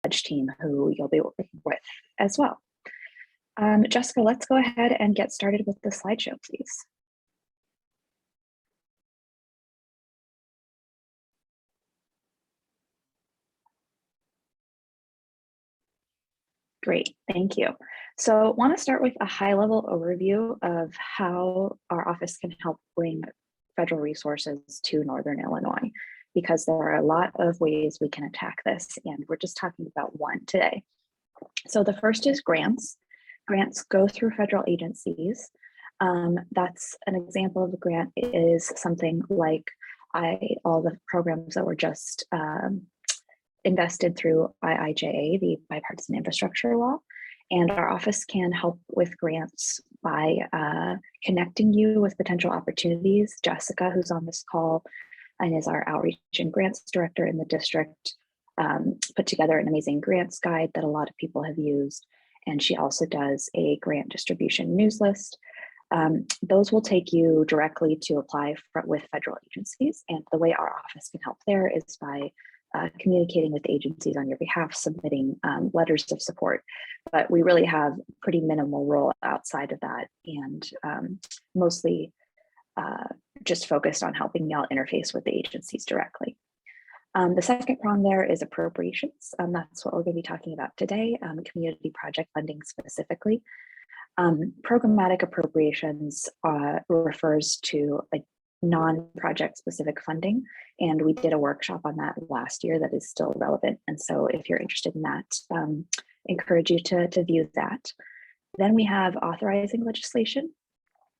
team who you'll be working with as well. Jessica, let's go ahead and get started with the slideshow, please. Great, thank you. So I want to start with a high-level overview of how our office can help bring federal resources to Northern Illinois, because there are a lot of ways we can attack this, and we're just talking about one today. So the first is grants. Grants go through federal agencies. That's an example of a grant is something like all the programs that were just invested through IIJA, the Bipartisan Infrastructure Law. And our office can help with grants by connecting you with potential opportunities. Jessica, who's on this call and is our outreach and grants director in the district, put together an amazing grants guide that a lot of people have used. And she also does a grant distribution news list. Those will take you directly to apply with federal agencies. And the way our office can help there is by communicating with agencies on your behalf, submitting letters of support. But we really have pretty minimal role outside of that, and mostly just focused on helping y'all interface with the agencies directly. The second prong there is appropriations. That's what we're going to be talking about today, community project funding specifically. Programmatic appropriations refers to like non-project specific funding, and we did a workshop on that last year that is still relevant. And so if you're interested in that, encourage you to view that. Then we have authorizing legislation.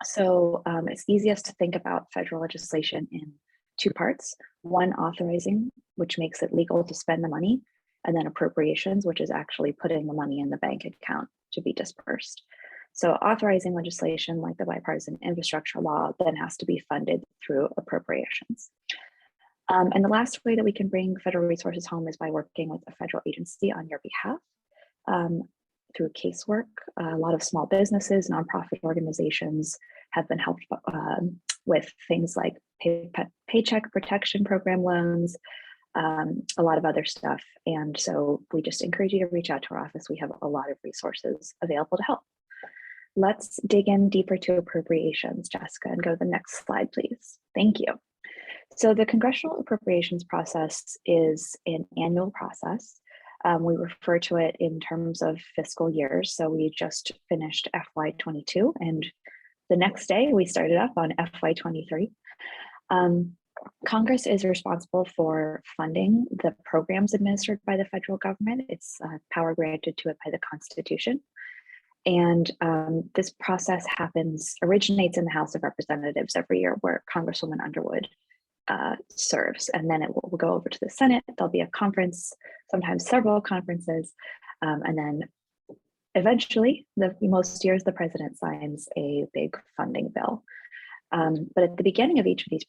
So it's easiest to think about federal legislation in two parts. One, authorizing, which makes it legal to spend the money, and then appropriations, which is actually putting the money in the bank account to be dispersed. So authorizing legislation like the Bipartisan Infrastructure Law then has to be funded through appropriations. And the last way that we can bring federal resources home is by working with a federal agency on your behalf through casework. A lot of small businesses, nonprofit organizations have been helped with things like paycheck protection program loans, a lot of other stuff. And so we just encourage you to reach out to our office. We have a lot of resources available to help. Let's dig in deeper to appropriations, Jessica, and go to the next slide, please. Thank you. So the congressional appropriations process is an annual process. We refer to it in terms of fiscal years. So we just finished FY22, and the next day we started up on FY23. Congress is responsible for funding the programs administered by the federal government. It's power granted to it by the Constitution. And this process originates in the House of Representatives every year, where Congresswoman Underwood serves. And then it will go over to the Senate. There'll be a conference, sometimes several conferences. And then eventually, most years, the president signs a big funding bill. But at the beginning of each of these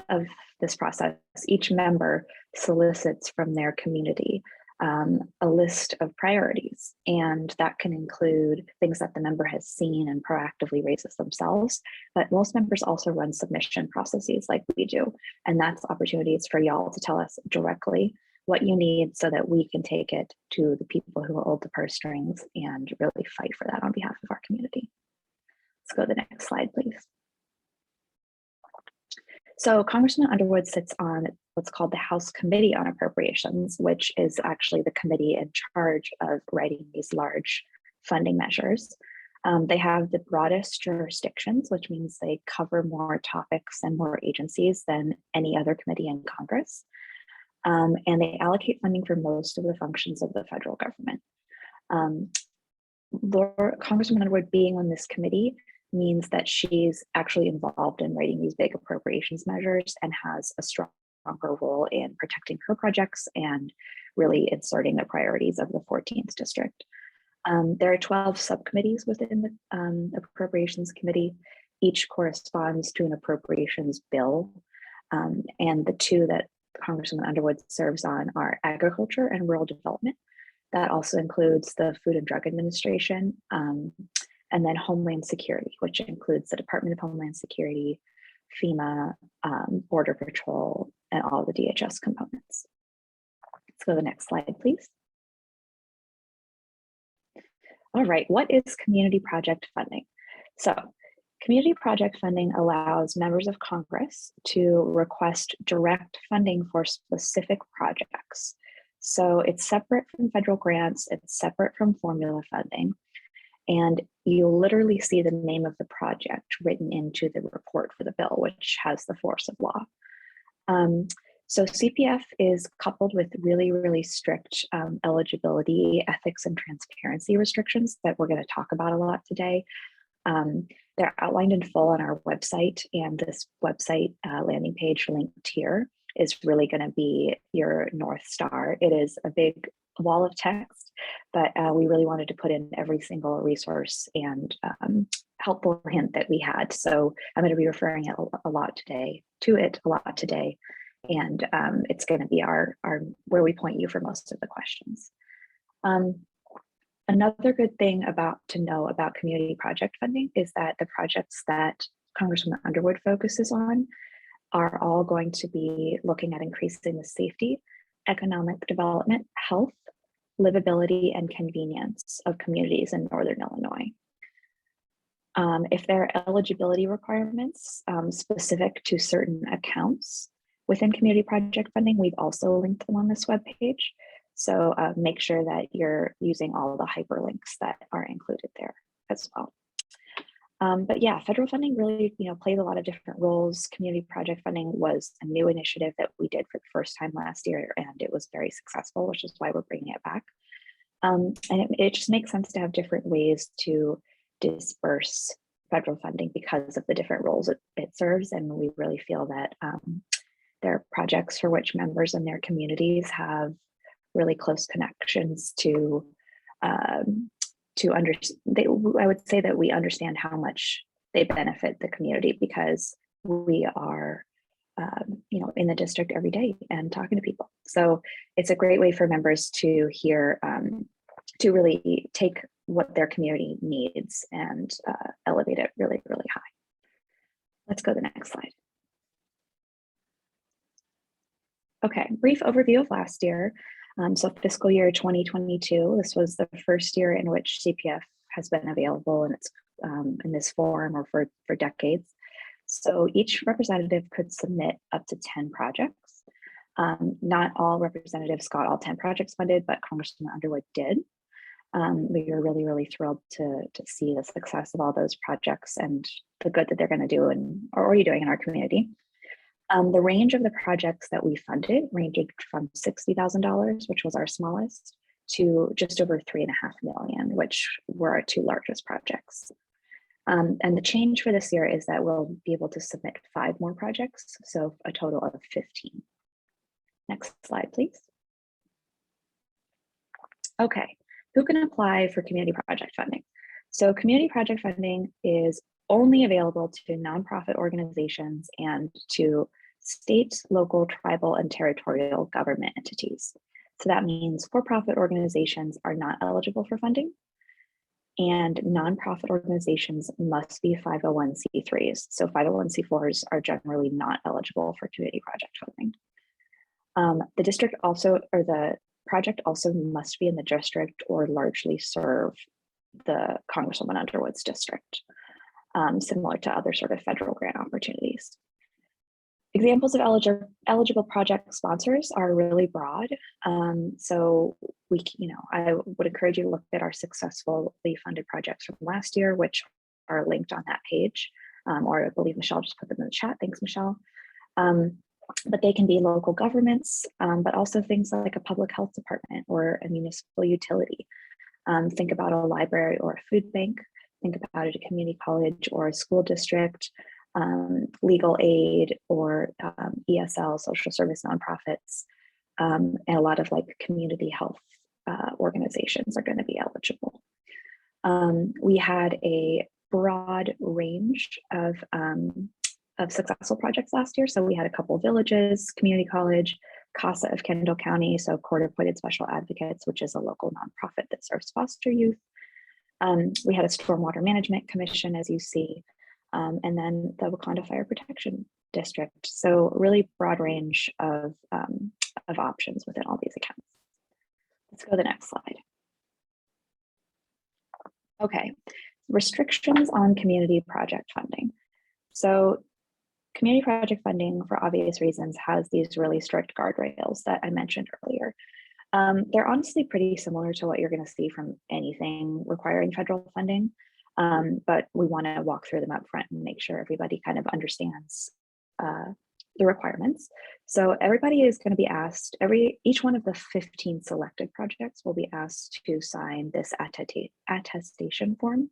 of this process, each member solicits from their community a list of priorities, and that can include things that the member has seen and proactively raises themselves. But most members also run submission processes like we do, and that's opportunities for y'all to tell us directly what you need so that we can take it to the people who hold the purse strings and really fight for that on behalf of our community. Let's go to the next slide, please. So Congressman Underwood sits on what's called the House Committee on Appropriations, which is actually the committee in charge of writing these large funding measures. They have the broadest jurisdictions, which means they cover more topics and more agencies than any other committee in Congress. And they allocate funding for most of the functions of the federal government. Congresswoman Underwood being on this committee means that she's actually involved in writing these big appropriations measures and has a stronger role in protecting her projects and really inserting the priorities of the 14th district. There are 12 subcommittees within the Appropriations Committee. Each corresponds to an appropriations bill. And the two that Congresswoman Underwood serves on are agriculture and rural development. That also includes the Food and Drug Administration, and then Homeland Security, which includes the Department of Homeland Security, FEMA, Border Patrol, and all the DHS components. Let's go to the next slide, please. All right, what is community project funding? So community project funding allows members of Congress to request direct funding for specific projects. So it's separate from federal grants, it's separate from formula funding, and you'll literally see the name of the project written into the report for the bill, which has the force of law. So CPF is coupled with really, really strict eligibility, ethics, and transparency restrictions that we're going to talk about a lot today. They're outlined in full on our website, and this website landing page linked here is really going to be your North Star. It is a big wall of text, but we really wanted to put in every single resource and helpful hint that we had. So I'm going to be referring to it a lot today. And it's going to be our where we point you for most of the questions. Another good thing to know about community project funding is that the projects that Congresswoman Underwood focuses on are all going to be looking at increasing the safety, economic development, health, livability, and convenience of communities in Northern Illinois. If there are eligibility requirements specific to certain accounts within community project funding, we've also linked them on this webpage. So make sure that you're using all the hyperlinks that are included there as well. But yeah, federal funding really plays a lot of different roles. Community project funding was a new initiative that we did for the first time last year, and it was very successful, which is why we're bringing it back. And it just makes sense to have different ways to disperse federal funding because of the different roles it serves. And we really feel that there are projects for which members in their communities have really close connections to understand. I would say that we understand how much they benefit the community because we are, in the district every day and talking to people. So it's a great way for members to hear, to really take what their community needs and elevate it really, really high. Let's go to the next slide. Okay, brief overview of last year. So fiscal year 2022, this was the first year in which CPF has been available in its in this form or for decades. So each representative could submit up to 10 projects. Not all representatives got all 10 projects funded, but Congresswoman Underwood did. We were really, really thrilled to see the success of all those projects and the good that they're going to do and are already doing in our community. The range of the projects that we funded ranged from $60,000, which was our smallest, to just over $3.5 million, which were our two largest projects. And the change for this year is that we'll be able to submit 5 more projects, so a total of 15. Next slide, please. Okay, who can apply for community project funding? So community project funding is only available to nonprofit organizations and to state, local, tribal, and territorial government entities. So that means for-profit organizations are not eligible for funding, and nonprofit organizations must be 501c3s. So 501c4s are generally not eligible for community project funding. The district also, or the project also must be in the district or largely serve the Congresswoman Underwood's district, similar to other sort of federal grant opportunities. Examples of eligible project sponsors are really broad. So I would encourage you to look at our successfully funded projects from last year, which are linked on that page, or I believe Michelle just put them in the chat. Thanks, Michelle. But they can be local governments, but also things like a public health department or a municipal utility. Think about a library or a food bank. Think about it, a community college or a school district, legal aid or ESL, social service nonprofits, and a lot of like community health organizations are going to be eligible. We had a broad range of successful projects last year. So we had a couple of villages, community college, CASA of Kendall County, so court-appointed special advocates, which is a local nonprofit that serves foster youth. We had a stormwater management commission, as you see, and then the Wakanda Fire Protection District. So really broad range of options within all these accounts. Let's go to the next slide. Okay, restrictions on community project funding. So community project funding, for obvious reasons, has these really strict guardrails that I mentioned earlier. They're honestly pretty similar to what you're going to see from anything requiring federal funding, but we want to walk through them up front and make sure everybody kind of understands the requirements. So everybody is going to be asked, each one of the 15 selected projects will be asked to sign this attestation form.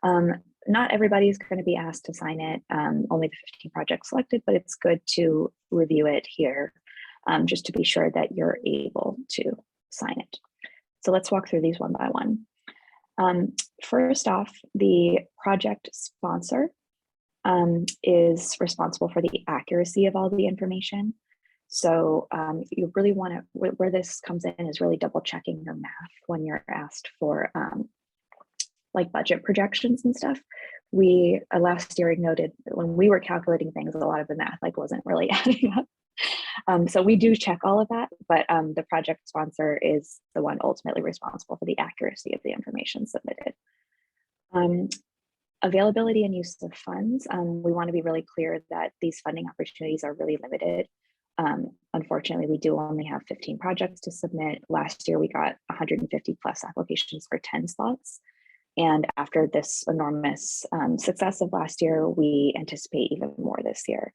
Not everybody is going to be asked to sign it, only the 15 projects selected, but it's good to review it here just to be sure that you're able to sign it. So let's walk through these one by one. First off, the project sponsor is responsible for the accuracy of all the information. So you really want to, where this comes in is really double checking your math when you're asked for like budget projections and stuff. We last year noted when we were calculating things, a lot of the math like wasn't really adding up. So we do check all of that, but the project sponsor is the one ultimately responsible for the accuracy of the information submitted. Availability and use of funds. We want to be really clear that these funding opportunities are really limited. Unfortunately, we do only have 15 projects to submit. Last year, we got 150 plus applications for 10 slots. And after this enormous success of last year, we anticipate even more this year.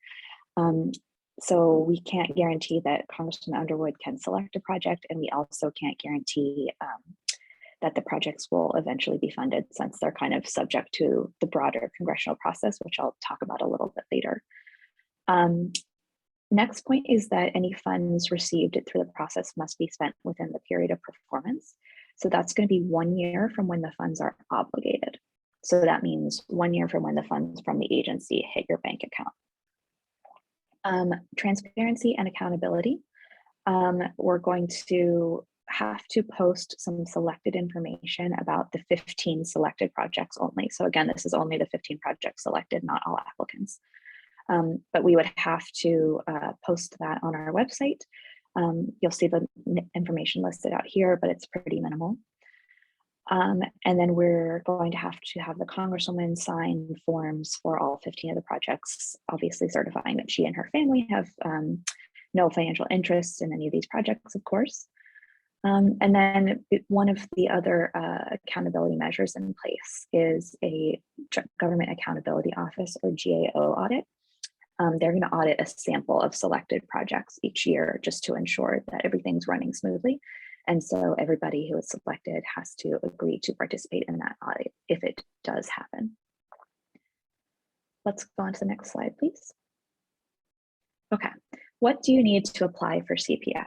So we can't guarantee that Congressman Underwood can select a project, and we also can't guarantee that the projects will eventually be funded, since they're kind of subject to the broader congressional process, which I'll talk about a little bit later. Next point is that any funds received through the process must be spent within the period of performance. So that's going to be 1 year from when the funds are obligated. So that means 1 year from when the funds from the agency hit your bank account. Transparency and accountability. We're going to have to post some selected information about the 15 selected projects only. So again, this is only the 15 projects selected, not all applicants. But we would have to post that on our website. You'll see the information listed out here, but it's pretty minimal. And then we're going to have the Congresswoman sign forms for all 15 of the projects, obviously certifying that she and her family have no financial interest in any of these projects, of course. And then one of the other accountability measures in place is a Government Accountability Office, or GAO, audit. They're going to audit a sample of selected projects each year just to ensure that everything's running smoothly. And so everybody who is selected has to agree to participate in that audit if it does happen. Let's go on to the next slide, please. Okay, what do you need to apply for CPF?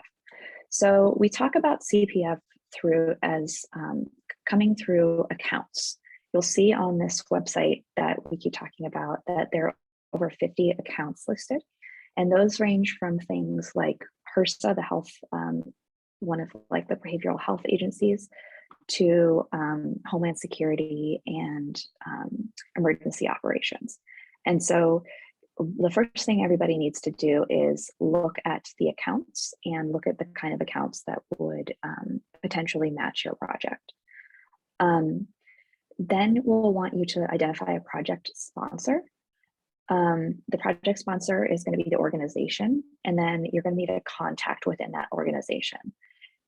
So we talk about CPF as coming through accounts. You'll see on this website that we keep talking about that there are over 50 accounts listed. And those range from things like HRSA, the health, one of like the behavioral health agencies, to Homeland Security and emergency operations. And so the first thing everybody needs to do is look at the accounts and look at the kind of accounts that would potentially match your project. Then we'll want you to identify a project sponsor. The project sponsor is going to be the organization, and then you're going to need a contact within that organization.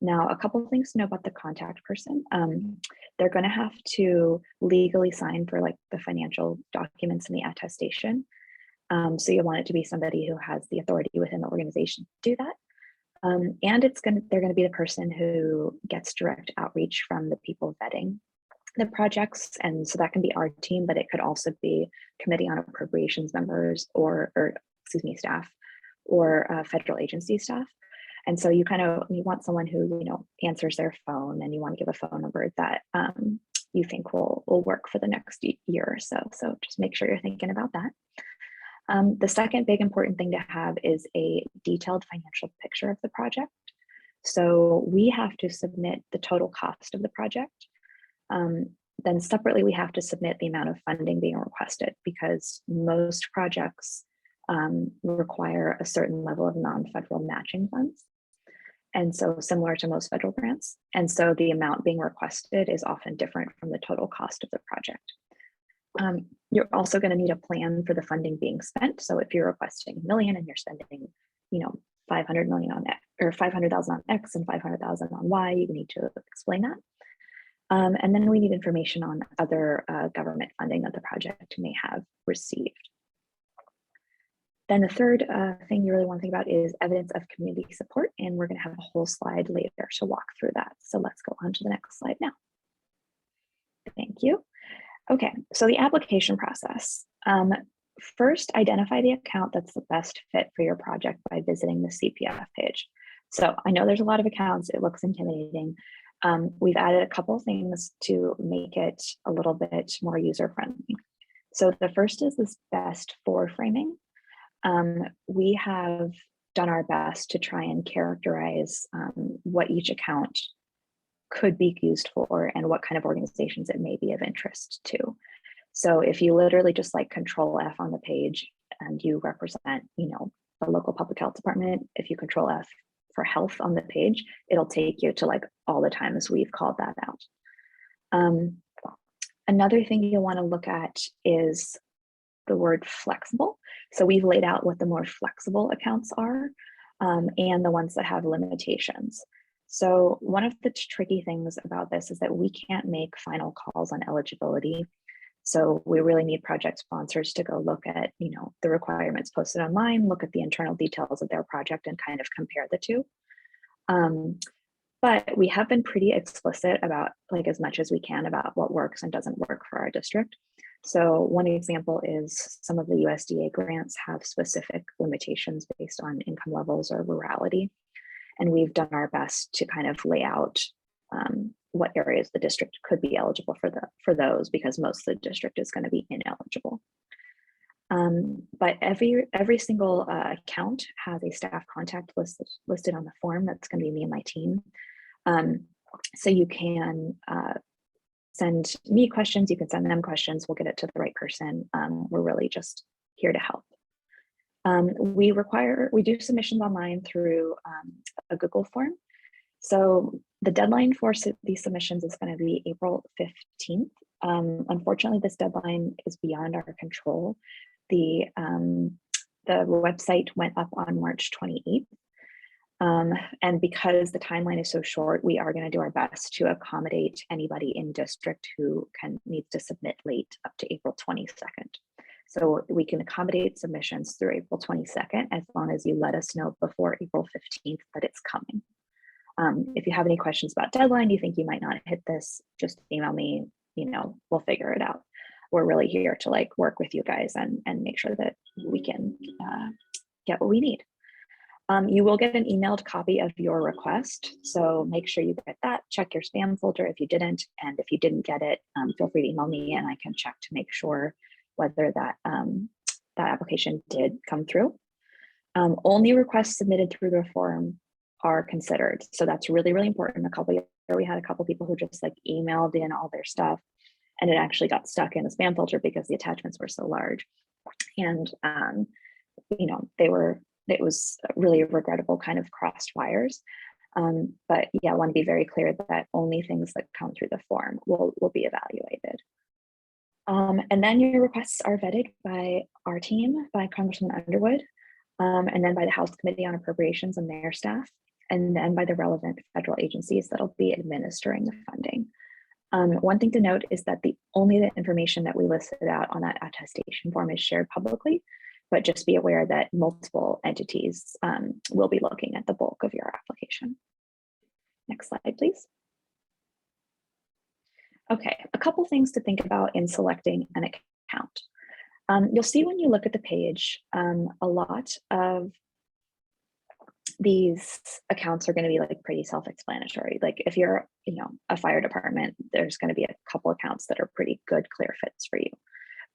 Now, a couple of things to know about the contact person. They're going to have to legally sign for like the financial documents and the attestation. So you want it to be somebody who has the authority within the organization to do that. And they're going to be the person who gets direct outreach from the people vetting the projects. And so that can be our team, but it could also be Committee on Appropriations members or staff, or federal agency staff. And so you want someone who, answers their phone, and you want to give a phone number that you think will work for the next year or so. So just make sure you're thinking about that. The second big important thing to have is a detailed financial picture of the project. So we have to submit the total cost of the project. Then separately, we have to submit the amount of funding being requested, because most projects require a certain level of non-federal matching funds. And so similar to most federal grants. And so the amount being requested is often different from the total cost of the project. You're also going to need a plan for the funding being spent. So if you're requesting $1 million and you're spending, 500 million on X, or 500,000 on X and 500,000 on Y, you need to explain that. And then we need information on other government funding that the project may have received. Then the third thing you really want to think about is evidence of community support, and we're going to have a whole slide later to walk through that. So let's go on to the next slide now. Thank you. Okay, so the application process. First, identify the account that's the best fit for your project by visiting the CPF page. So I know there's a lot of accounts, it looks intimidating. We've added a couple of things to make it a little bit more user-friendly. So the first is this best for framing. We have done our best to try and characterize what each account could be used for and what kind of organizations it may be of interest to. So if you literally just like Control F on the page and you represent, the local public health department, if you Control F for health on the page, it'll take you to like all the times we've called that out. Another thing you'll want to look at is the word flexible. So we've laid out what the more flexible accounts are and the ones that have limitations. So one of the tricky things about this is that we can't make final calls on eligibility. So we really need project sponsors to go look at, the requirements posted online, look at the internal details of their project and kind of compare the two. But we have been pretty explicit about like as much as we can about what works and doesn't work for our district. So one example is some of the USDA grants have specific limitations based on income levels or rurality. And we've done our best to kind of lay out what areas the district could be eligible for those, because most of the district is going to be ineligible. But every single account has a staff contact listed on the form. That's going to be me and my team. So you can send me questions, you can send them questions, we'll get it to the right person. We're really just here to help. We do submissions online through a Google form. So the deadline for these submissions is going to be April 15th. Unfortunately, this deadline is beyond our control. The website went up on March 28th. And because the timeline is so short, we are going to do our best to accommodate anybody in district who needs to submit late up to April 22nd. So we can accommodate submissions through April 22nd, as long as you let us know before April 15th that it's coming. If you have any questions about deadline, you think you might not hit this, just email me, we'll figure it out. We're really here to like work with you guys and make sure that we can get what we need. You will get an emailed copy of your request. So make sure you get that, check your spam folder if you didn't. And if you didn't get it, feel free to email me and I can check to make sure whether that application did come through. Only requests submitted through the form are considered. So that's really, really important. We had a couple people who just like emailed in all their stuff and it actually got stuck in the spam filter because the attachments were so large. And, it was really regrettable, kind of crossed wires. But yeah, I want to be very clear that only things that come through the form will be evaluated. And then your requests are vetted by our team, by Congressman Underwood, and then by the House Committee on Appropriations and their staff, and then by the relevant federal agencies that'll be administering the funding. One thing to note is that only the information that we listed out on that attestation form is shared publicly, but just be aware that multiple entities will be looking at the bulk of your application. Next slide, please. Okay, a couple things to think about in selecting an account. You'll see when you look at the page, a lot of these accounts are going to be like pretty self-explanatory. Like if you're, a fire department, there's going to be a couple accounts that are pretty good, clear fits for you.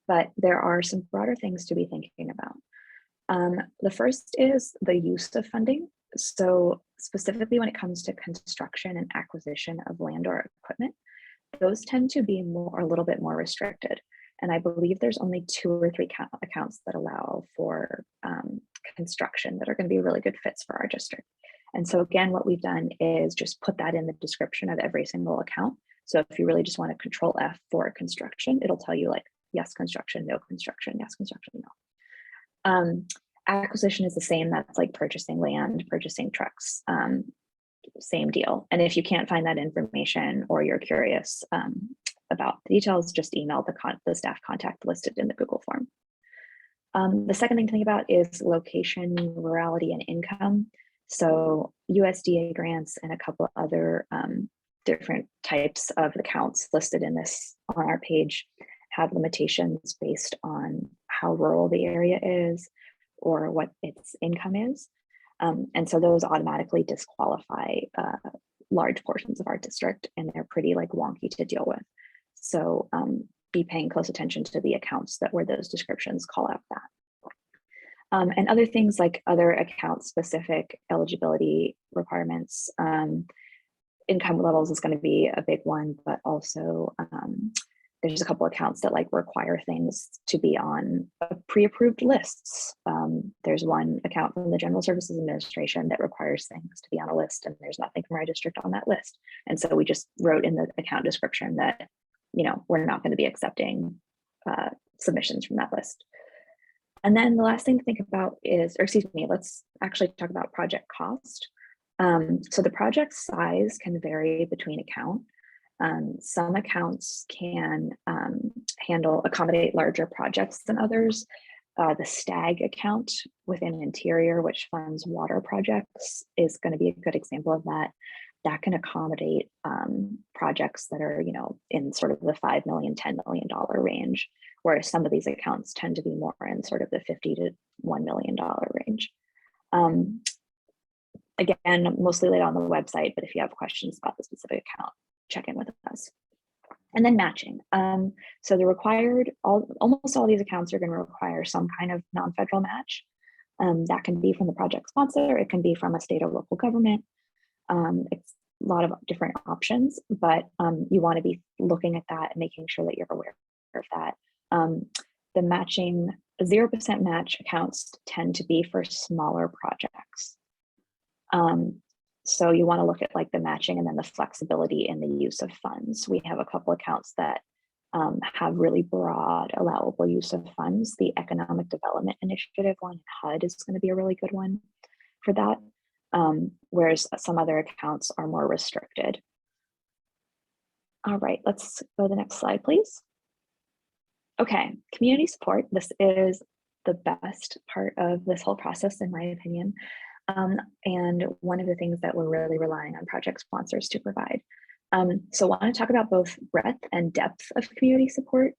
But there are some broader things to be thinking about. The first is the use of funding. So specifically when it comes to construction and acquisition of land or equipment, those tend to be a little bit more restricted. And I believe there's only 2 or 3 accounts that allow for construction that are going to be really good fits for our district. And so again, what we've done is just put that in the description of every single account. So if you really just want to control F for construction, it'll tell you like, yes, construction, no construction, yes, construction, no. Acquisition is the same. That's like purchasing land, purchasing trucks, same deal. And if you can't find that information or you're curious about the details, just email the staff contact listed in the Google form. The second thing to think about is location, rurality, and income. So USDA grants and a couple of other different types of accounts listed in this on our page have limitations based on how rural the area is or what its income is. And so those automatically disqualify large portions of our district, and they're pretty like wonky to deal with. So be paying close attention to the accounts that where those descriptions call out that. And other things like other account specific eligibility requirements, income levels is going to be a big one, but also there's a couple accounts that like require things to be on pre-approved lists. There's one account from the General Services Administration that requires things to be on a list, and there's nothing from our district on that list. And so we just wrote in the account description that, you know, we're not going to be accepting submissions from that list. And then the last thing to think about is, or excuse me, let's actually talk about project cost. So the project size can vary between account. Some accounts can accommodate larger projects than others. The STAG account within Interior, which funds water projects, is going to be a good example of that. That can accommodate projects that are, you know, in sort of the $5 million, $10 million range, whereas some of these accounts tend to be more in sort of the $50 to $1 million range. Again, mostly laid on the website, but if you have questions about the specific account, check in with us. And then matching. So the required, almost all these accounts are going to require some kind of non-federal match. That can be from the project sponsor, it can be from a state or local government. It's a lot of different options, but you want to be looking at that and making sure that you're aware of that. The matching, 0% match accounts tend to be for smaller projects. So you want to look at like the matching and then the flexibility in the use of funds. We have a couple accounts that have really broad allowable use of funds. The Economic Development Initiative one, HUD, is going to be a really good one for that, whereas some other accounts are more restricted. All right, let's go to the next slide, please. Okay, community support. This is the best part of this whole process, in my opinion. And one of the things that we're really relying on project sponsors to provide. So I want to talk about both breadth and depth of community support.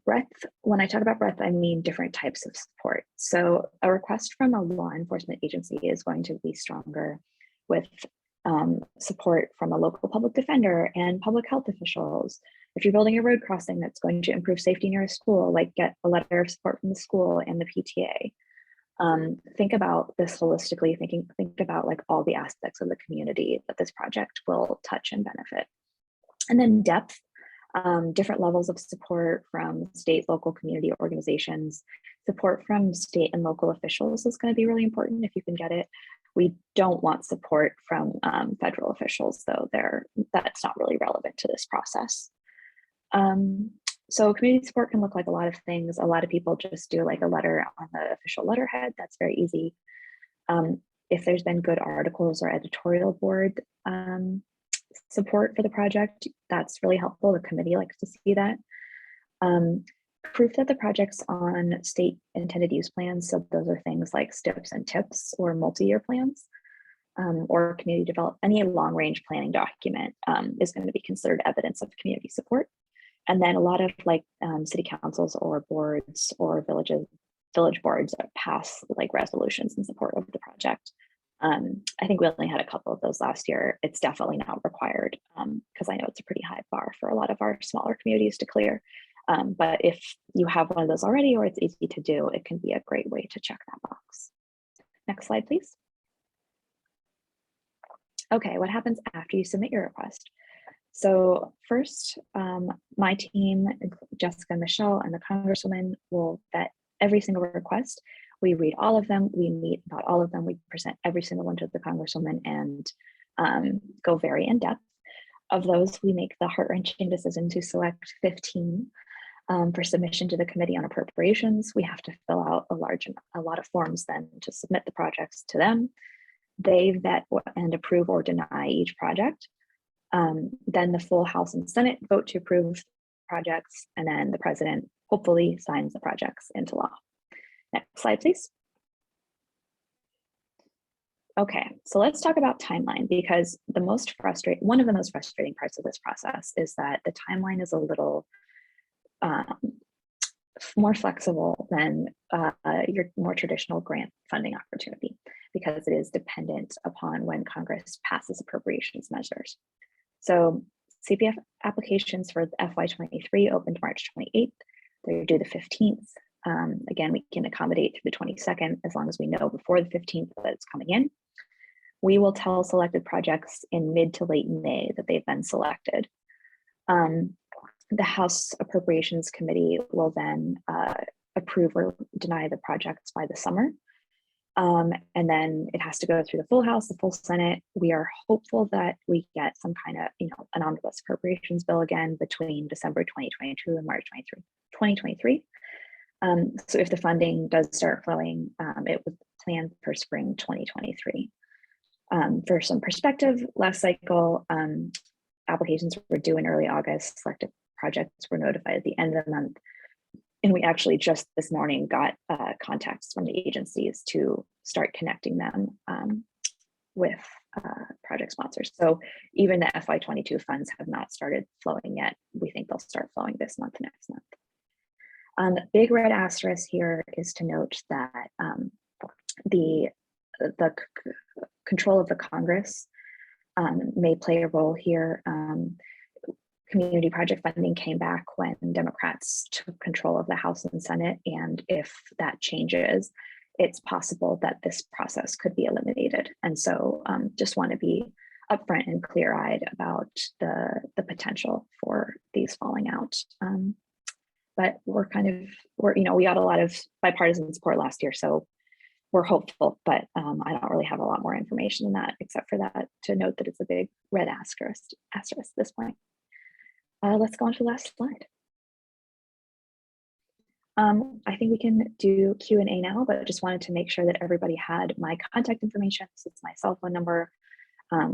Breadth, when I talk about breadth, I mean different types of support. So a request from a law enforcement agency is going to be stronger with support from a local public defender and public health officials. If you're building a road crossing that's going to improve safety near a school, like get a letter of support from the school and the PTA. Think about this holistically, think about like all the aspects of the community that this project will touch and benefit. And then depth, different levels of support from state, local community organizations. Support from state and local officials is going to be really important if you can get it. We don't want support from federal officials, though that's not really relevant to this process. So community support can look like a lot of things. A lot of people just do like a letter on the official letterhead. That's very easy. If there's been good articles or editorial board support for the project, that's really helpful. The committee likes to see that. Proof that the project's on state intended use plans. So those are things like STIPs and TIPs or multi-year plans, or community development. Any long range planning document is going to be considered evidence of community support. And then a lot of like city councils or boards or village boards pass like resolutions in support of the project. I think we only had a couple of those last year. It's definitely not required because I know it's a pretty high bar for a lot of our smaller communities to clear. But if you have one of those already or it's easy to do, it can be a great way to check that box. Next slide, please. Okay, what happens after you submit your request? So first, my team, Jessica and Michelle and the Congresswoman, will vet every single request. We read all of them, we meet about all of them, we present every single one to the Congresswoman and go very in depth. Of those, we make the heart-wrenching decision to select 15 for submission to the Committee on Appropriations. We have to fill out a lot of forms then to submit the projects to them. They vet and approve or deny each project. Then the full House and Senate vote to approve projects, and then the President hopefully signs the projects into law. Next slide, please. Okay, so let's talk about timeline, because one of the most frustrating parts of this process is that the timeline is a little more flexible than your more traditional grant funding opportunity, because it is dependent upon when Congress passes appropriations measures. So CPF applications for FY23 opened March 28th. They're due the 15th. Again, we can accommodate through the 22nd as long as we know before the 15th that it's coming in. We will tell selected projects in mid to late May that they've been selected. The House Appropriations Committee will then approve or deny the projects by the summer. And then it has to go through the full House, the full Senate. We are hopeful that we get some kind of, an omnibus appropriations bill again between December 2022 and March 2023. So if the funding does start flowing, it would plan for spring 2023. For some perspective, last cycle, applications were due in early August, selected projects were notified at the end of the month. And we actually just this morning got contacts from the agencies to start connecting them with project sponsors. So even the FY22 funds have not started flowing yet. We think they'll start flowing this month, next month. The big red asterisk here is to note that the control of the Congress may play a role here. Community project funding came back when Democrats took control of the House and Senate, and if that changes, it's possible that this process could be eliminated. And so just want to be upfront and clear-eyed about the potential for these falling out. But we got a lot of bipartisan support last year, so we're hopeful, but I don't really have a lot more information than that, except for that to note that it's a big red asterisk at this point. Let's go on to the last slide. I think we can do Q&A now, but I just wanted to make sure that everybody had my contact information. This is my cell phone number,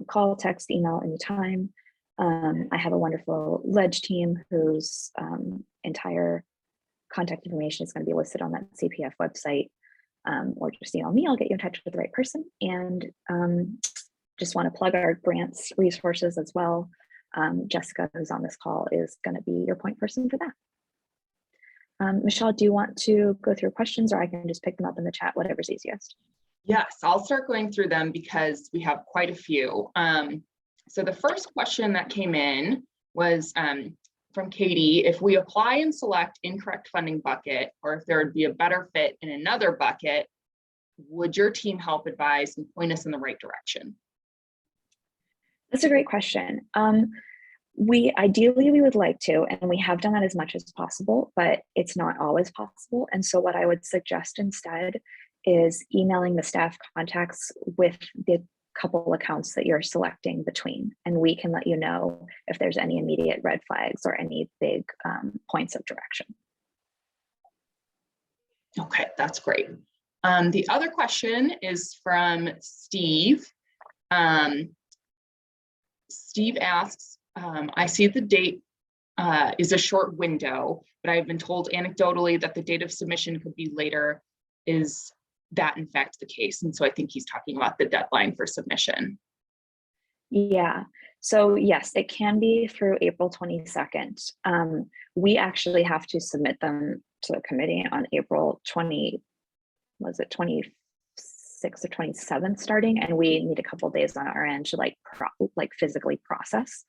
call, text, email, anytime. I have a wonderful LEDGE team whose entire contact information is going to be listed on that CPF website. Or just email me, I'll get you in touch with the right person. And just want to plug our grants resources as well. Jessica, who's on this call, is going to be your point person for that. Michelle, do you want to go through questions, or I can just pick them up in the chat, whatever's easiest? Yes, I'll start going through them because we have quite a few. So the first question that came in was from Katie: if we apply and select incorrect funding bucket, or if there would be a better fit in another bucket, would your team help advise and point us in the right direction? That's a great question. Ideally we would like to, and we have done that as much as possible, but it's not always possible. And so what I would suggest instead is emailing the staff contacts with the couple accounts that you're selecting between, and we can let you know if there's any immediate red flags or any big points of direction. Okay, that's great. The other question is from Steve. Steve asks, I see the date is a short window, but I've been told anecdotally that the date of submission could be later. Is that in fact the case? And so I think he's talking about the deadline for submission. Yeah, so yes, it can be through April 22nd. We actually have to submit them to the committee on April 26th or 27th starting, and we need a couple of days on our end to like physically process.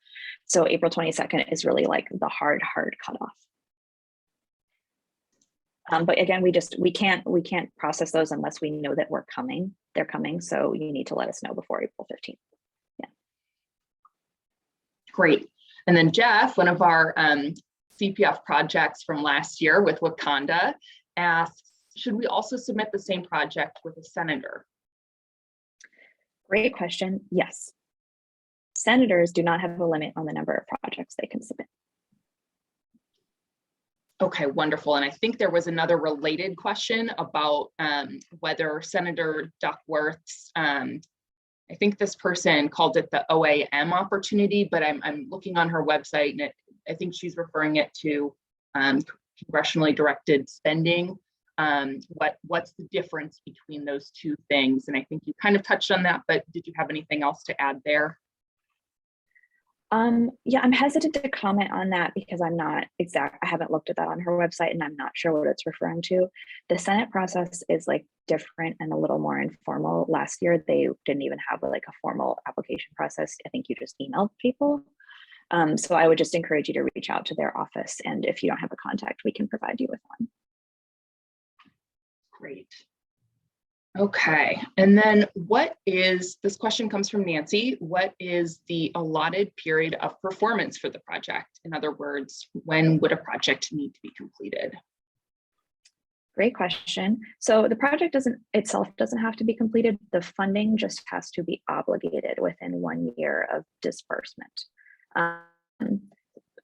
So April 22nd is really like the hard cutoff. But again, we can't process those unless we know that they're coming. So you need to let us know before April 15th. Yeah. Great. And then Jeff, one of our CPF projects from last year with Wakanda, asks, should we also submit the same project with a senator? Great question. Yes. Senators do not have a limit on the number of projects they can submit. Okay, wonderful. And I think there was another related question about whether Senator Duckworth's, I think this person called it the OAM opportunity, but I'm looking on her website and I think she's referring it to congressionally directed spending. What's the difference between those two things? And I think you kind of touched on that, but did you have anything else to add there? Yeah, I'm hesitant to comment on that because I'm not exact. I haven't looked at that on her website and I'm not sure what it's referring to. The Senate process is like different and a little more informal. Last year, they didn't even have like a formal application process. I think you just emailed people. So I would just encourage you to reach out to their office. And if you don't have a contact, we can provide you with one. Great. Okay, and then this question comes from Nancy, what is the allotted period of performance for the project? In other words, when would a project need to be completed? Great question. So the project itself doesn't have to be completed. The funding just has to be obligated within 1 year of disbursement.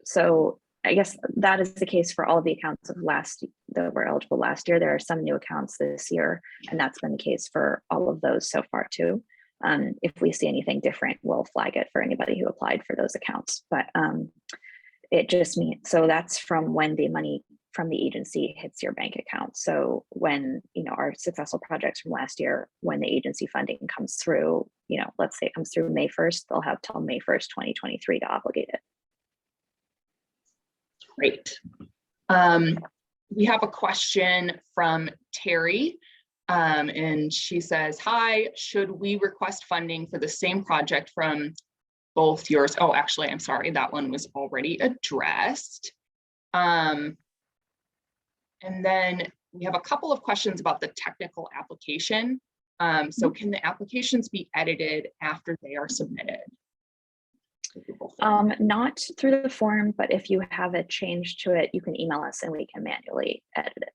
So I guess that is the case for all of the accounts of that were eligible last year. There are some new accounts this year, and that's been the case for all of those so far too. If we see anything different, we'll flag it for anybody who applied for those accounts. But it just means, so that's from when the money from the agency hits your bank account. So when, our successful projects from last year, when the agency funding comes through, let's say it comes through May 1st, they'll have till May 1st, 2023 to obligate it. Great. We have a question from Terry, and she says, hi, should we request funding for the same project from both yours? Oh, actually, I'm sorry, that one was already addressed. And then we have a couple of questions about the technical application. So can the applications be edited after they are submitted? Not through the form, but if you have a change to it, you can email us and we can manually edit it.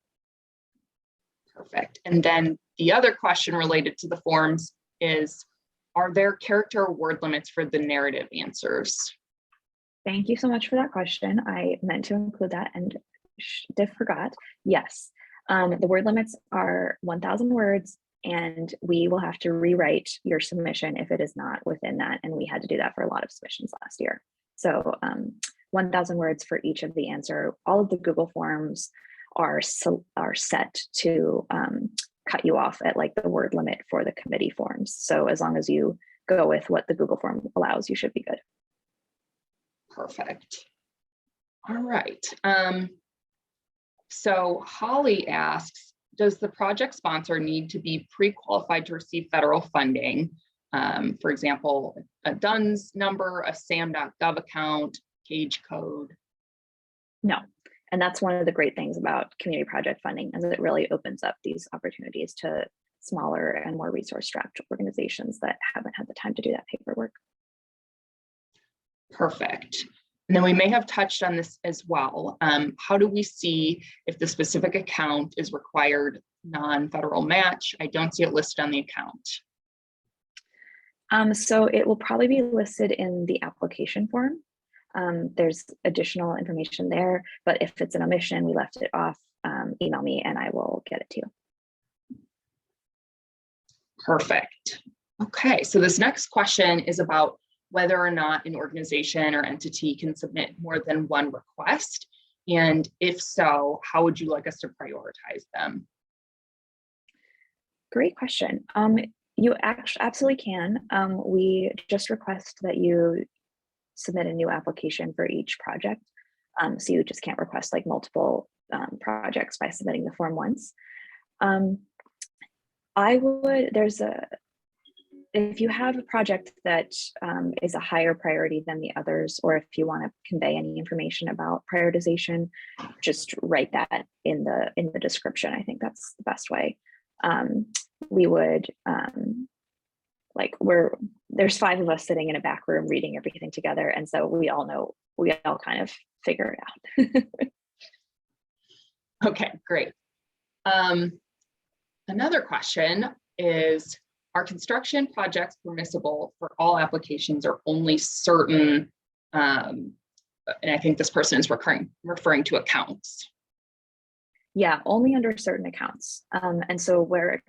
Perfect. And then the other question related to the forms is, are there character or word limits for the narrative answers? Thank you so much for that question. I meant to include that and forgot. Yes, the word limits are 1,000 words. And we will have to rewrite your submission if it is not within that. And we had to do that for a lot of submissions last year. So 1,000 words for each of the answer. All of the Google forms are set to cut you off at like the word limit for the committee forms. So as long as you go with what the Google form allows, you should be good. Perfect. All right. So Holly asks, does the project sponsor need to be pre-qualified to receive federal funding? For example, a DUNS number, a SAM.gov account, CAGE code? No, and that's one of the great things about community project funding, is it really opens up these opportunities to smaller and more resource-strapped organizations that haven't had the time to do that paperwork. Perfect. And then we may have touched on this as well. How do we see if the specific account is required non-federal match? I don't see it listed on the account. So it will probably be listed in the application form. There's additional information there, but if it's an omission, we left it off, email me and I will get it to you. Perfect. Okay, so this next question is about whether or not an organization or entity can submit more than one request. And if so, how would you like us to prioritize them? Great question. You absolutely can. We just request that you submit a new application for each project. So you just can't request like multiple projects by submitting the form once. If you have a project that is a higher priority than the others, or if you want to convey any information about prioritization, just write that in the description. I think that's the best way. We would there's 5 of us sitting in a back room reading everything together, and so we all kind of figure it out. Okay, great. Another question is, are construction projects permissible for all applications or only certain, and I think this person is referring to accounts. Yeah, only under certain accounts. And so where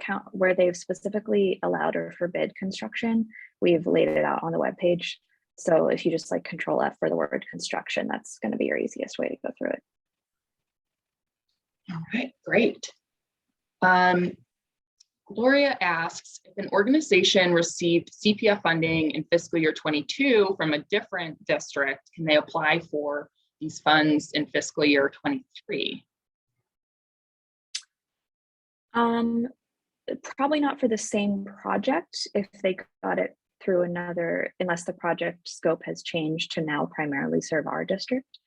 they've specifically allowed or forbid construction, we've laid it out on the webpage. So if you just like Control F for the word construction, that's going to be your easiest way to go through it. All right, great. Gloria asks, if an organization received CPF funding in fiscal year 22 from a different district, can they apply for these funds in fiscal year 23? Probably not for the same project if they got it through another, unless the project scope has changed to now primarily serve our district.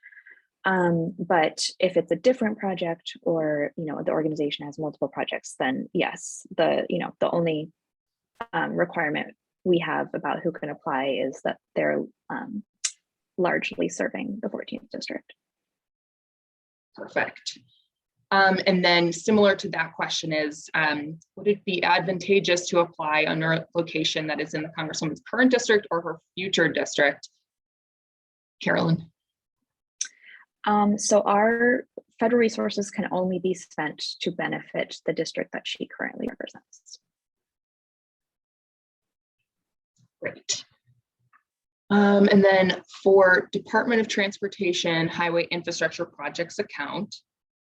But if it's a different project, or the organization has multiple projects, then yes, the only requirement we have about who can apply is that they're largely serving the 14th district. Perfect. And then similar to that question is, would it be advantageous to apply under a location that is in the Congresswoman's current district or her future district? Carolyn. So our federal resources can only be spent to benefit the district that she currently represents. Great. And then for Department of Transportation Highway Infrastructure Projects account,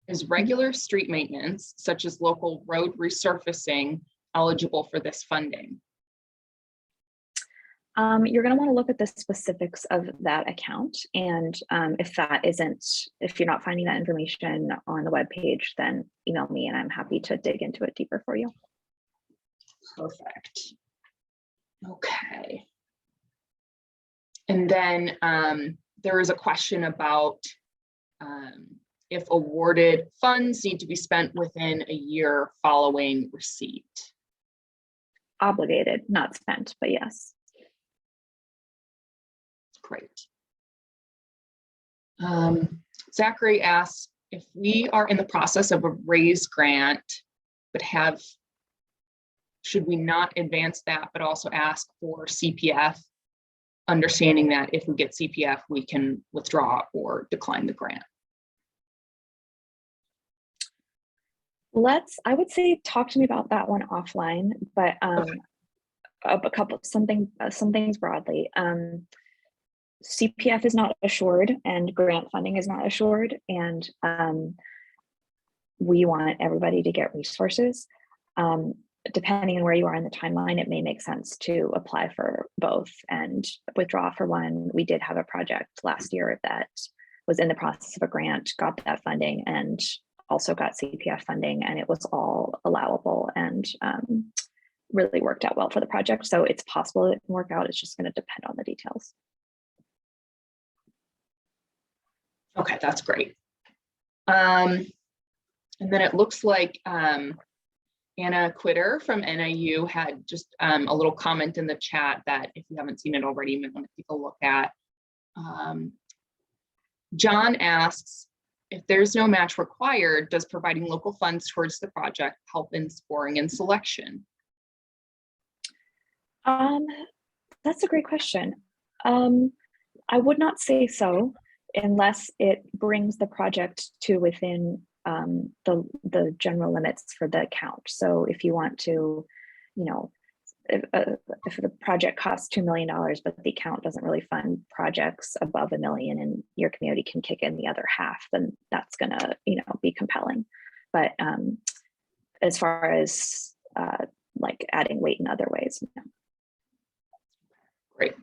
is regular street maintenance, such as local road resurfacing, eligible for this funding? You're going to want to look at the specifics of that account. And if you're not finding that information on the webpage, then email me and I'm happy to dig into it deeper for you. Perfect. Okay. And then there is a question about if awarded funds need to be spent within a year following receipt. Obligated, not spent, but yes. Great. Zachary asks, if we are in the process of a raise grant, but should we not advance that, but also ask for CPF, understanding that if we get CPF, we can withdraw or decline the grant? I would say talk to me about that one offline, but Okay. some things broadly. CPF is not assured and grant funding is not assured, and we want everybody to get resources. Depending on where you are in the timeline, it may make sense to apply for both and withdraw for one. We did have a project last year that was in the process of a grant, got that funding, and also got CPF funding, and it was all allowable and really worked out well for the project. So it's possible it can work out. It's just going to depend on the details. Okay, that's great. And then it looks like Anna Quitter from NIU had just a little comment in the chat that if you haven't seen it already, you might want to take a look at. John asks, if there's no match required, does providing local funds towards the project help in scoring and selection? That's a great question. I would not say so, unless it brings the project to within the general limits for the account. So if you want to, if the project costs $2 million, but the account doesn't really fund projects above $1 million and your community can kick in the other half, then that's gonna, be compelling. But as far as like adding weight in other ways, no. Great.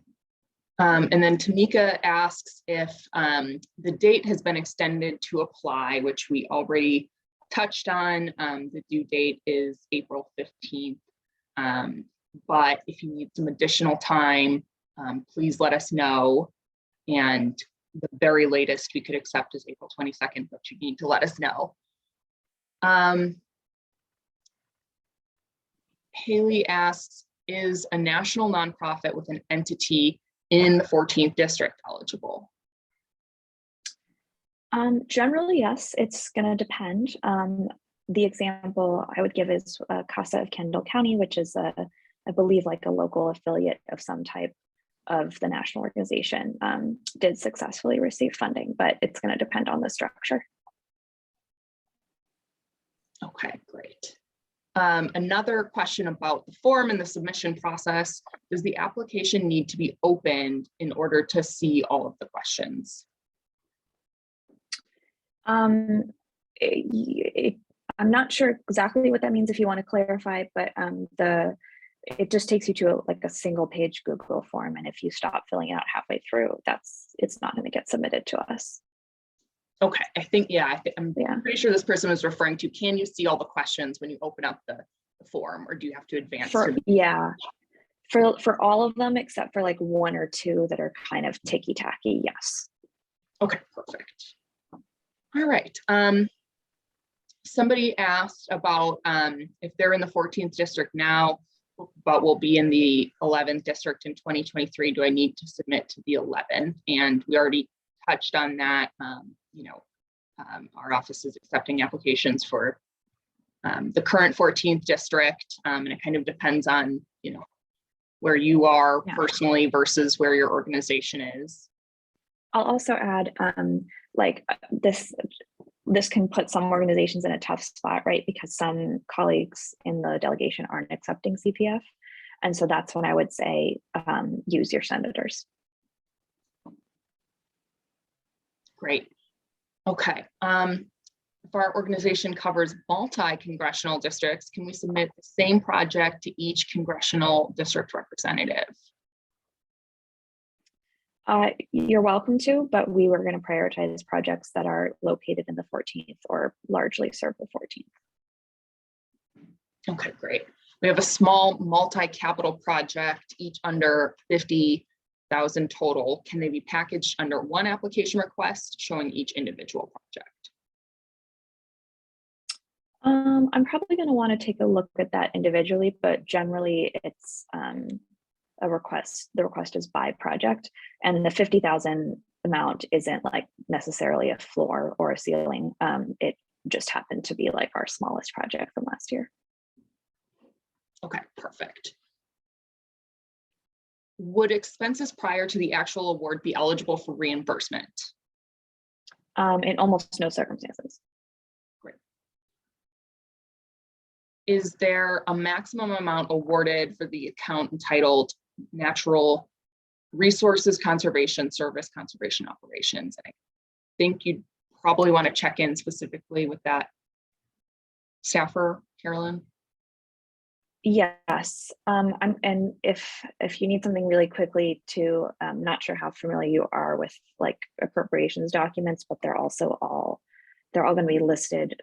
And then Tamika asks if the date has been extended to apply, which we already touched on. The due date is April 15th. But if you need some additional time, please let us know. And the very latest we could accept is April 22nd, but you need to let us know. Haley asks, is a national nonprofit with an entity in the 14th district eligible? Generally, yes, it's going to depend. the example I would give is CASA of Kendall County, which is I believe like a local affiliate of some type of the national organization, did successfully receive funding, but it's going to depend on the structure. Okay, great. Another question about the form and the submission process. Does the application need to be opened in order to see all of the questions? I'm not sure exactly what that means if you want to clarify, but it just takes you to like a single page Google form. And if you stop filling it out halfway through, it's not going to get submitted to us. Okay, I think, yeah, I'm pretty sure this person was referring to, can you see all the questions when you open up the form, or do you have to advance? For all of them, except for like one or two that are kind of ticky-tacky, yes. Okay, perfect. All right. Somebody asked about if they're in the 14th district now, but will be in the 11th district in 2023, do I need to submit to the 11th? And we already touched on that. Our office is accepting applications for the current 14th district, and it kind of depends on, where you are personally versus where your organization is. I'll also add, this can put some organizations in a tough spot, right? Because some colleagues in the delegation aren't accepting CPF. And so that's when I would say, use your senators. Great. Okay. If our organization covers multi-congressional districts, can we submit the same project to each congressional district representative? You're welcome to, but we were going to prioritize projects that are located in the 14th or largely serve the 14th. Okay, great. We have a small multi-capital project, each under 50,000 total. Can they be packaged under one application request showing each individual project? I'm probably going to want to take a look at that individually, but generally it's a request. The request is by project, and the 50,000 amount isn't like necessarily a floor or a ceiling. It just happened to be like our smallest project from last year. Okay, perfect. Would expenses prior to the actual award be eligible for reimbursement? In almost no circumstances. Great. Is there a maximum amount awarded for the account entitled Natural Resources Conservation Service Conservation Operations? And I think you'd probably want to check in specifically with that staffer, Carolyn. Yes, and if you need something really quickly too, I'm not sure how familiar you are with like appropriations documents, but they're all going to be listed.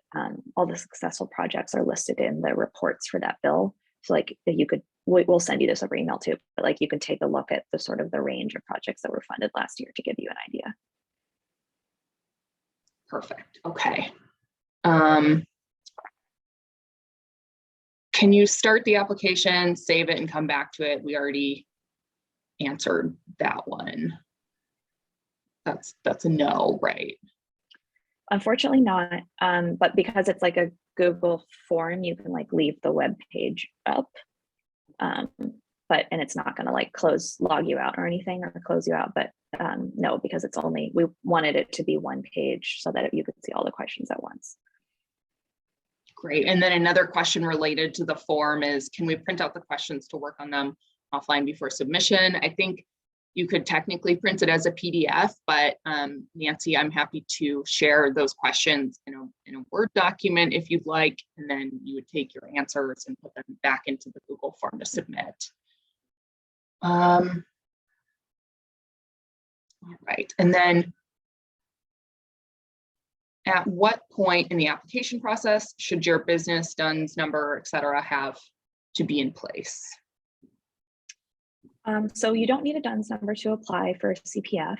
All the successful projects are listed in the reports for that bill. So like we'll send you this over email too, but like you can take a look at the sort of the range of projects that were funded last year to give you an idea. Perfect. Okay. Can you start the application, save it, and come back to it? We already answered that one. That's a no, right? Unfortunately not, but because it's like a Google form, you can like leave the web page up, and it's not going to like log you out or anything or close you out, but no, because we wanted it to be one page so that you could see all the questions at once. Great. And then another question related to the form is, can we print out the questions to work on them offline before submission? I think you could technically print it as a PDF, but Nancy, I'm happy to share those questions in a Word document if you'd like, and then you would take your answers and put them back into the Google form to submit. All right, and then at what point in the application process should your business DUNS number, et cetera, have to be in place? So you don't need a DUNS number to apply for CPF.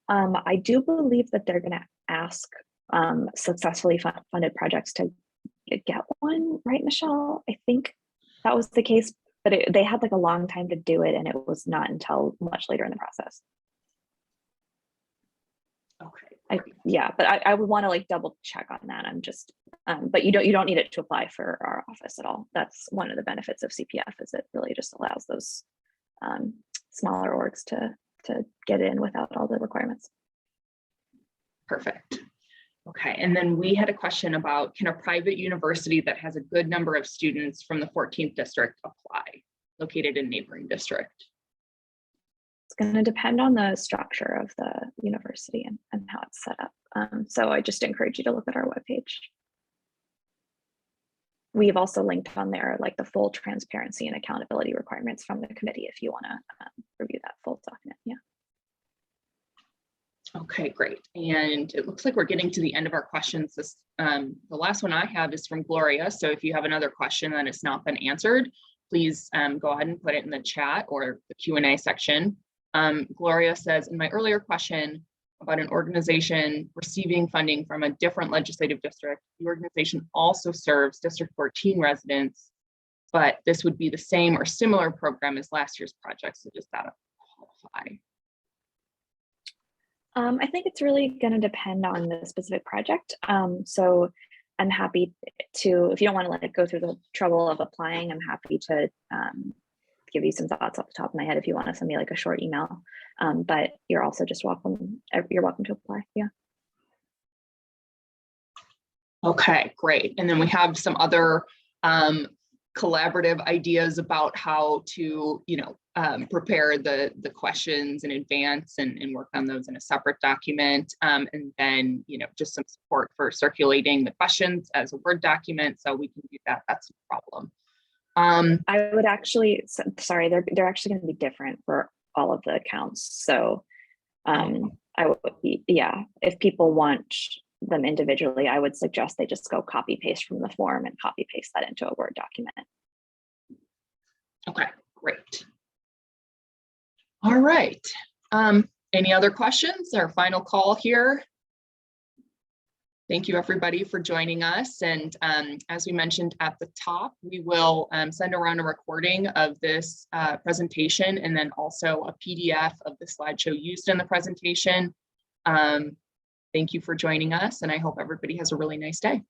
I do believe that they're going to ask successfully funded projects to get one, right, Michelle? I think that was the case, but they had like a long time to do it, and it was not until much later in the process. Okay. Yeah, but I would want to like double check on that. I'm just, but you don't need it to apply for our office at all. That's one of the benefits of CPF, is it really just allows those smaller orgs to get in without all the requirements. Perfect. Okay, and then we had a question about, can a private university that has a good number of students from the 14th district apply, located in neighboring district? It's going to depend on the structure of the university and how it's set up. So I just encourage you to look at our webpage. We've also linked on there like the full transparency and accountability requirements from the committee if you want to review that full document. Yeah. Okay, great. And it looks like we're getting to the end of our questions. This, the last one I have is from Gloria. So if you have another question that has not been answered, please go ahead and put it in the chat or the Q&A section. Gloria says, in my earlier question about an organization receiving funding from a different legislative district, the organization also serves District 14 residents, but this would be the same or similar program as last year's project. So does that qualify? I think it's really going to depend on the specific project. So I'm happy to, if you don't want to let it go through the trouble of applying, I'm happy to give you some thoughts off the top of my head if you want to send me like a short email. But you're also just welcome. You're welcome to apply. Yeah. Okay, great. And then we have some other collaborative ideas about how to, prepare the questions in advance and work on those in a separate document. And then, just some support for circulating the questions as a Word document. So we can do that. That's no problem. I would actually, sorry, they're actually going to be different for all of the accounts. So I would be, yeah, if people want them individually, I would suggest they just go copy paste from the form and copy paste that into a Word document. Okay, great. All right. Any other questions? Our final call here. Thank you, everybody, for joining us. And as we mentioned at the top, we will send around a recording of this presentation and then also a PDF of the slideshow used in the presentation. Thank you for joining us, and I hope everybody has a really nice day.